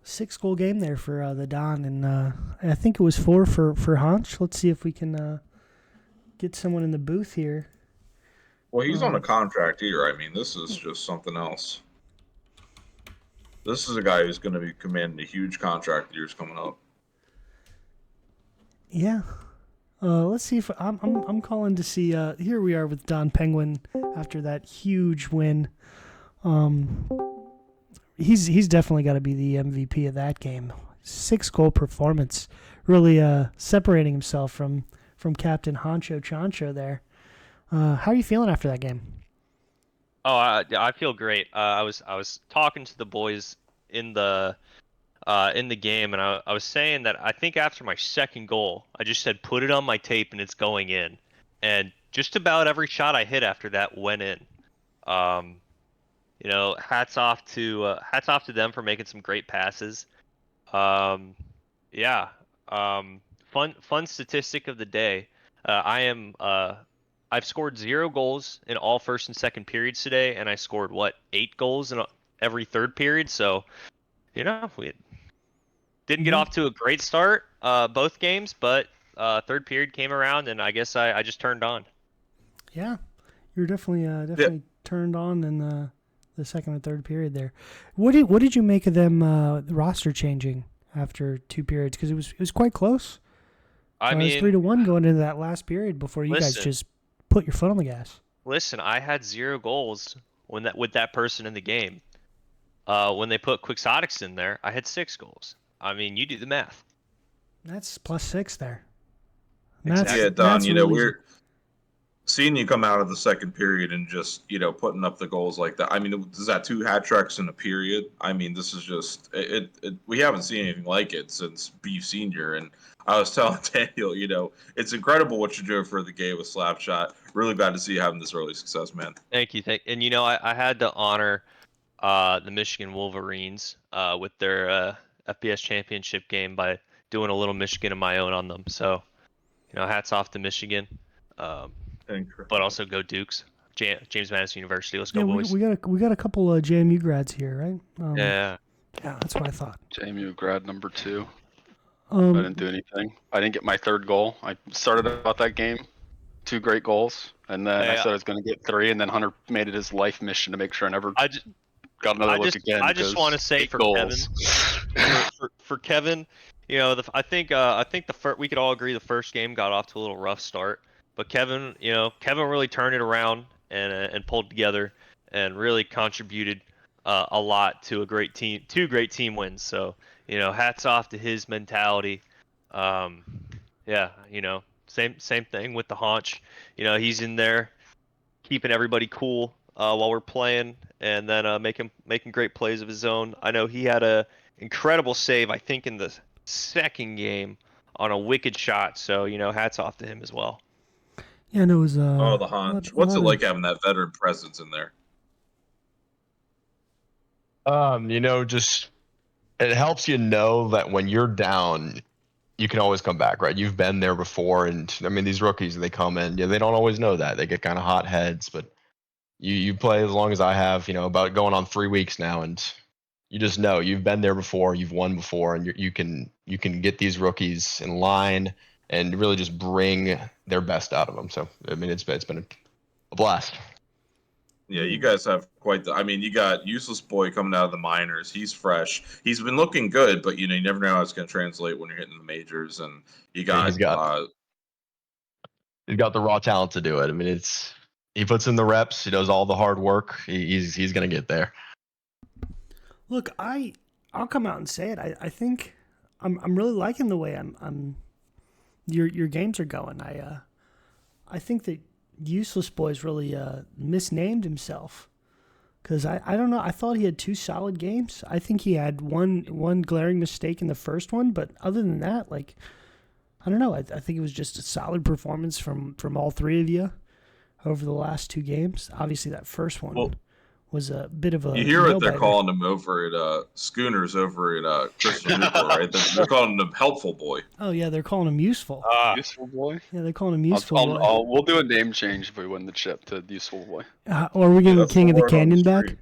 6-goal game there for the Don, and I think it was 4 for Honch. Let's see if we can get someone in the booth here. Well, he's on a contract here. I mean, this is just something else. This is a guy who's going to be commanding a huge contract years coming up. Yeah. Let's see if I'm calling to see. Here we are with DonPenguin after that huge win. He's definitely got to be the MVP of that game. 6-goal performance, really separating himself from Captain Honcho Chancho there. How are you feeling after that game? Oh, I feel great. I was talking to the boys in the game, and I was saying that I think after my second goal, I just said put it on my tape and it's going in, and just about every shot I hit after that went in. Hats off to them for making some great passes. Fun statistic of the day. I've scored 0 goals in all first and second periods today, and I scored 8 goals in every third period. So, we didn't get off to a great start both games, but third period came around, and I guess I just turned on. Yeah, you're definitely turned on in the second and third period there. What did you make of them roster changing after 2 periods? Because it was quite close. I mean, it was 3-1 going into that last period before you guys just put your foot on the gas. Listen, I had 0 goals with that person in the game. When they put Quixotics in there, I had 6 goals. I mean, you do the math. That's +6 there. Yeah, Don, we're seeing you come out of the second period and just, putting up the goals like that. I mean, is that 2 hat tricks in a period? I mean, this is just we haven't seen anything like it since Beef Senior. And I was telling Daniel, it's incredible what you're doing for the game with Slapshot. Really glad to see you having this early success, man. Thank you. And I had to honor the Michigan Wolverines with their FBS championship game by doing a little Michigan of my own on them. So, hats off to Michigan. But also go Dukes. James Madison University. Let's go, boys. We got a couple of JMU grads here, right? Yeah, that's what I thought. JMU grad number 2. I didn't do anything. I didn't get my 3rd goal. I started about that game, 2 great goals, and then I said I was going to get 3, and then Hunter made it his life mission to make sure I never got another look again. I just want to say for goals. Kevin, for Kevin, I think we could all agree the first game got off to a little rough start. But Kevin really turned it around and pulled together and really contributed a lot to a great team, 2 great team wins. So, hats off to his mentality. Same thing with the Honch. He's in there keeping everybody cool while we're playing, and then making great plays of his own. I know he had a incredible save, I think, in the second game on a wicked shot. So, hats off to him as well. Yeah, no, it was. The Honch. What's it like having that veteran presence in there? Just it helps that when you're down, you can always come back, right? You've been there before, and I mean, these rookies, they come in, they don't always know that. They get kind of hot heads, but you play as long as I have, about going on 3 weeks now, and you just know you've been there before, you've won before, and you can get these rookies in line and really just bring their best out of them. So, I mean, it's been a blast. Yeah, you guys have you got UselessBoi coming out of the minors. He's fresh. He's been looking good, but, you never know how it's going to translate when you're hitting the majors. And you got... he's got the raw talent to do it. I mean, he puts in the reps. He does all the hard work. He's going to get there. Look, I'll come out and say it. I think I'm really liking the way your games are going. I think that UselessBoi's really misnamed himself, because I don't know. I thought he had 2 solid games. I think he had one glaring mistake in the first one, but other than that, I don't know. I think it was just a solid performance from all 3 of you over the last 2 games. Obviously, that first one was a bit of a... You hear what they're calling him over at Schooners over at Christian Newport, right? They're calling him Helpful Boy. Oh, yeah, they're calling him Useful. Useful Boy? Yeah, they're calling him Useful Boy. We'll do a name change if we win the chip to Useful Boy. Or are we getting King of the Canyon back?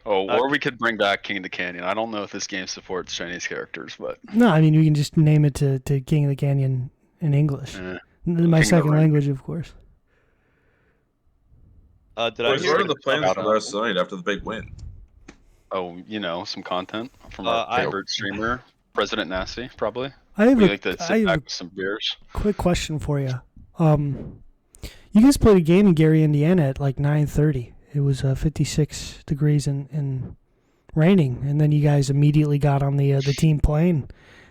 Or we could bring back King of the Canyon. I don't know if this game supports Chinese characters, but no, I mean, you can just name it to King of the Canyon in English. My second language, of course. What are the plans for the rest of the night after the big win? Oh, some content from our favorite streamer, PresidentNasty, probably. I like to sit back with some beers. Quick question for you. You guys played a game in Gary, Indiana at like 9:30. It was 56 degrees and raining, and then you guys immediately got on the team plane,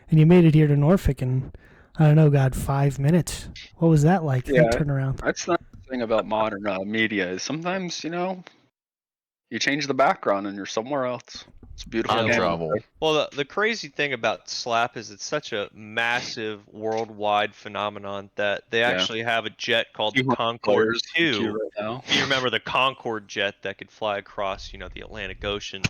and you made it here to Norfolk in, I don't know, God, 5 minutes. What was that like? Yeah, turnaround. That's not the thing about modern media. Is sometimes you change the background and you're somewhere else. It's beautiful. Travel. Well, the crazy thing about Slap is it's such a massive worldwide phenomenon that they actually have a jet called the Concorde 2. Right, you remember the Concorde jet that could fly across, the Atlantic Ocean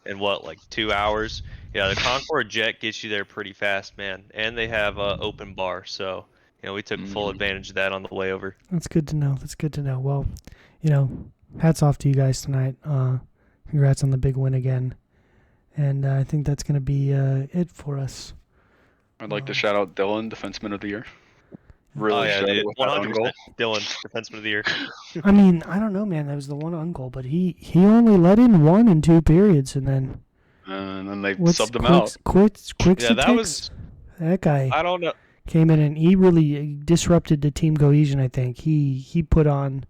in like 2 hours? Yeah, the Concorde jet gets you there pretty fast, man. And they have open bar, so we took full advantage of that on the way over. That's good to know. Well, hats off to you guys tonight. Congrats on the big win again. And I think that's going to be it for us. I'd like to shout out Dylan, Defenseman of the Year. Really, dude. 100% Dylan, Defenseman of the Year. I mean, I don't know, man. That was the one on goal, but he only let in 1 in 2 periods, and then they subbed him out. That guy. I don't know. Came in and he really disrupted the team cohesion. I think he put on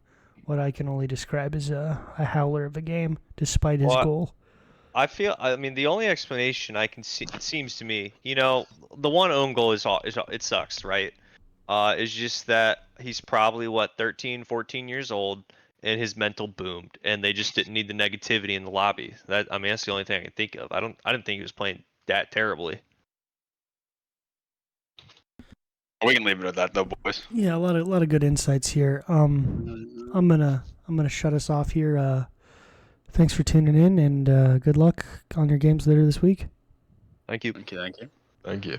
what I can only describe as a howler of a game, despite his goal. I mean, the only explanation I can see, it seems to me, the one own goal is it sucks, right? It's just that he's probably 13, 14 years old, and his mental boomed, and they just didn't need the negativity in the lobby. That's the only thing I can think of. I didn't think he was playing that terribly. We can leave it at that, though, boys. Yeah, a lot of good insights here. I'm gonna shut us off here. Thanks for tuning in, and good luck on your games later this week. Thank you. Thank you. Thank you.